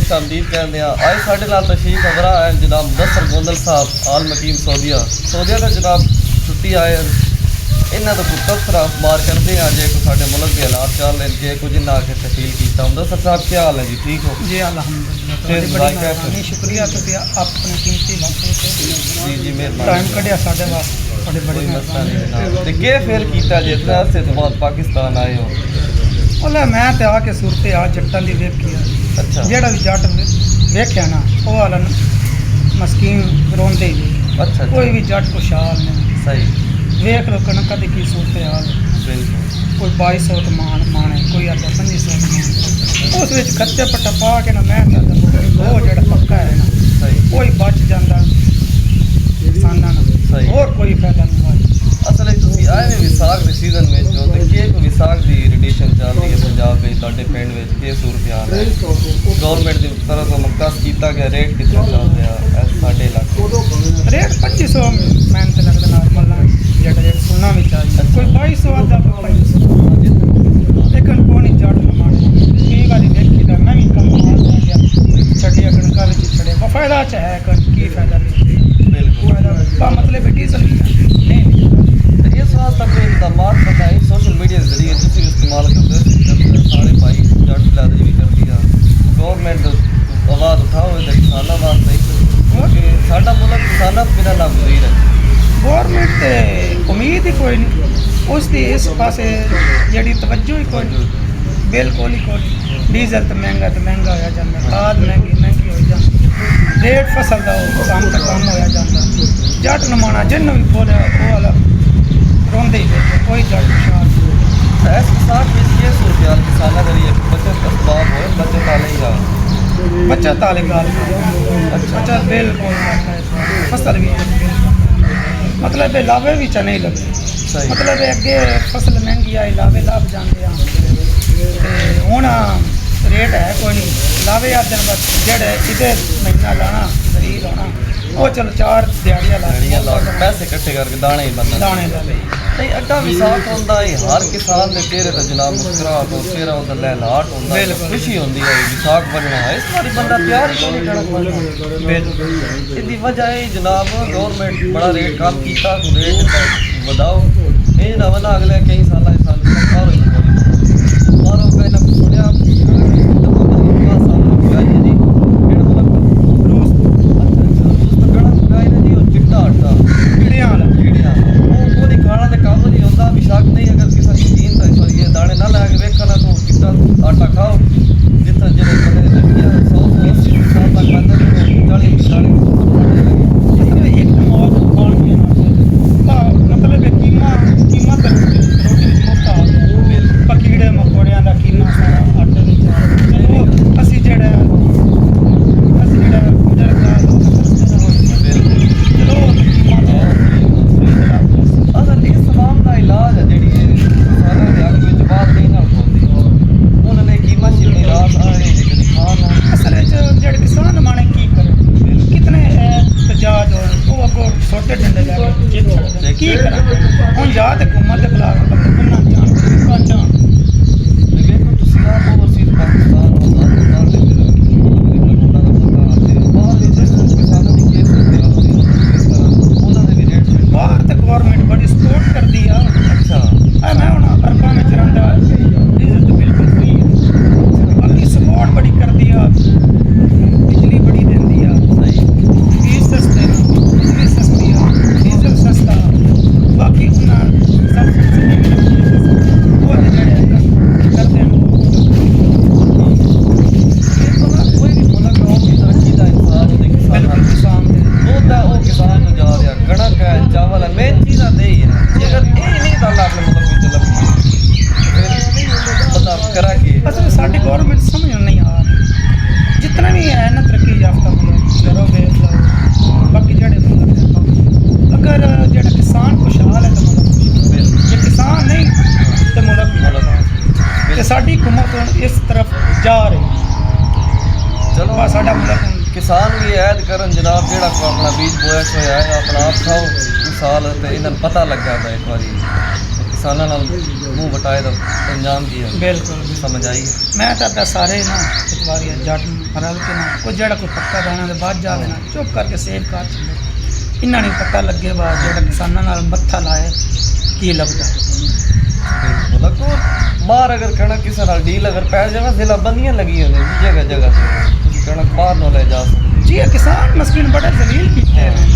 खुश आमदीद कहते हैं। आज साढ़े नाल तशरीफ अवरा है जनाब मुदस्सर गोंदल साहब आल मकीम सऊदिया का जनाब छुट्टी आए इन्हों का कोई तबसरा अखबार करते हैं जे को साढ़े मुल्क के हालात चल रहे जे कुछ इन्हें आके तहसील किया। मुदस्सर साहब क्या हाल है जी, ठीक हो जी? अल्हम्दुलिल्लाह शुक्रिया अपने कीमती जी जी मेहरबानी टाइम कढ़िया साढ़े वास्ते बड़े बड़ी मसला नहीं जनाब। क्या फेल किया जे इतने अरसे तो बाद पाकिस्तान आए हो? बोला मैं तो आके सूरत हाल जट्टां दी वेखी है। अच्छा जेड़ा भी जट वेख्या ना वो वाला मस्कीन रोंदे ही अच्छा कोई भी जट खुशहाल नहीं। सही वेख लो कनक की सूरत हाल बिल्कुल कोई 2200 तो माने कोई आता 2500 मान उस विच खर्चे पट्टा पा के ना मैं वो जेड़ा पक्का है ना सही कोई बच जाता किसाना सही और कोई फायदा नहीं हुआ। असल तुम आए ने विसाख के सीजन में जो तो के को विसाख की रिलेशन चल रही है पंजाब में तुहाडे पिंड में के सूरत हाल है? गवर्नमेंट की तरफ तो मुख्तास किया गया रेट कितना चल रहा है साढ़े इलाके? रेट 2500 मैन ते लगदा नॉर्मल ना जेड़ा रेट सुनना भी चाहिए कोई 2200 आदा 2500 लेकिन कोनी जट ना मारे कई बारी देखी दा मैं भी कम माल ले गया छड़िया कणका विच छड़े फायदा च है की फायदा बिल्कुल फायदा मतलब डीजल नहीं इस वास्ते तक इकदामात बताए सोशल मीडिया के जरिए तुम इस्तेमाल करते हो सारे भाई जट बिलादरी भी करती है। गवर्नमेंट आवाज़ उठाओ इधर किसानों वास्ते क्योंकि साडा मुल्क किसानों बिना ना गुजर है। गवर्नमेंट ते उम्मीद ही कोई नहीं उसकी इस पासे जी तवज्जो ही कोई नहीं बिल्कुल ही कोई। डीजल तो महंगा होया जाता खाद महंगी हो जाती रेट फसल का कम तो कम होया जाता जट नमाना जिन भी बोलिया वो वाला रोंदे ही कोई जट खुशहाल इस साथ में ये सूरत किसानों के लिए बचत असबाब हो बचत वाले ही जाओ बचत वाली गाल बचत बिल्कुल फसल भी मतलब लाभे भी च नहीं लगे सही मतलब अगे फसल महंगी आई लाभे लाभ जाते हैं हूँ रेट है कोई नहीं लाभे आ दिन बस जेड़े इधे महीना लाना गरीब होना वो चलो 4 दिहाड़ियाँ ला पैसे इकट्ठे करके दाने ही बनना दाने ला नहीं अड्डा विसाख होंदा है हर किसान के चेहरे ते जनाब मुस्कुराहट हो चेहरा उधर लहलाहट होंदा है खुशी होंदी है विसाख बनना है इस बारी बंदा तैयार ही नहीं कणक बनना इसकी वजह है जनाब गवर्नमेंट बड़ा रेट कम किया तो रेट बढ़ाओ ये ना वना अगले कई साल मारो ही मारो कहना सुनिया आटा खाओ जितना जो सौ 80 साल तक बंद 40 एक मतलब कीमत रोटी मुफ्त पकीड़े मकोड़िया का कीमा सारा आटे चलो असी जेड़ा असल इस तमाम का इलाज है जी किसानों के अग में बात नहीं ना होती उन्होंने कीमत शिमनी रात आए खाना असल जेड़े किसान माने की करे कितने तजाज हो वो अगो छोटे डंडे लैके की करे हुन जा ते हुकूमत दे खिलाफ बंदे बनना चाहन चाहन देखो तुसी आप ओवरसीज पाकिस्तान आजाद होता बाहर तो गवर्नमेंट बड़ी सपोर्ट कर दी है। अच्छा मैं हूँ अरबा में चरंदा डीजल तो बिल्कुल फ्री है बाकी सपोर्ट बड़ी कर दी है बिजली बड़ी देंदी है सही फीस सस्ते बिजली सस्ती है डीजल सस्ता बाकी उन्हें सब वो जड़े करते हैं कोई भी मुल्क हो तरक्की का इंसान होते बिल्कुल किसान होता वो किसान को जा रहा कणक है चावल है मेन चीज़ दे ही है अगर ये नहीं डाला अपने मुल्क में चल पता करा कि असल साड़ी गवर्नमेंट समझ नहीं आ रही जितना भी है ना तरक्की याफ्ता मुल्क करो देख लो बाकी जड़े मुल्क अगर जेड़ा किसान खुशहाल है तो मुल्क जे किसान नहीं तो मुल्क भी साड़ी हुकूमत इस तरफ जा रही चलो बस साडा मुल्क किसान भी ऐद करन जनाब जेड़ा को अपना बीज बोया होया है अपना आप खाओ इस साल तो इन्हें पता लग जाता है एक बारी किसानों मुँह बटाए तो अंजाम की है बिल्कुल समझ आई मैं तो सारे ना इस बार जट ਰਲ ਕੇ ਨਾ ਕੋਈ ਜਿਹੜਾ ਕੋਈ ਪੱਕਾ ਦਾਣਾ ਦੇ ਬਾਅਦ ਜਾਵੇ ਨਾ ਚੁੱਪ ਕਰਕੇ ਸੇਵ ਕਰ ਛੱਡੇ। ਇਹਨਾਂ ਨੂੰ ਪਤਾ ਲੱਗੇ ਬਾਅਦ ਜਿਹੜਾ ਕਿਸਾਨਾਂ ਨਾਲ ਮੱਥਾ ਲਾਏ ਕੀ ਲੱਭਦਾ। ਬਿਲਕੁਲ ਅੱਗੋਂ ਬਾਹਰ ਅਗਰ ਕਣਕ ਕਿਸੇ ਨਾਲ ਡੀਲ ਅਗਰ ਪੈ ਜਾਵੇ ਜ਼ਿਲ੍ਹਾ ਬੰਦੀਆਂ ਲੱਗੀਆਂ ਨੇ ਜਗ੍ਹਾ ਜਗ੍ਹਾ ਤੇ ਤੁਸੀਂ ਕਣਕ ਬਾਹਰ ਨੂੰ ਲੈ ਜਾ ਸਕਦੇ ਜੀ ਇਹ ਕਿਸਾਨ ਮਸਕੀਨ ਬੜੇ ਜ਼ਲੀਲ ਕੀਤੇ ਨੇ।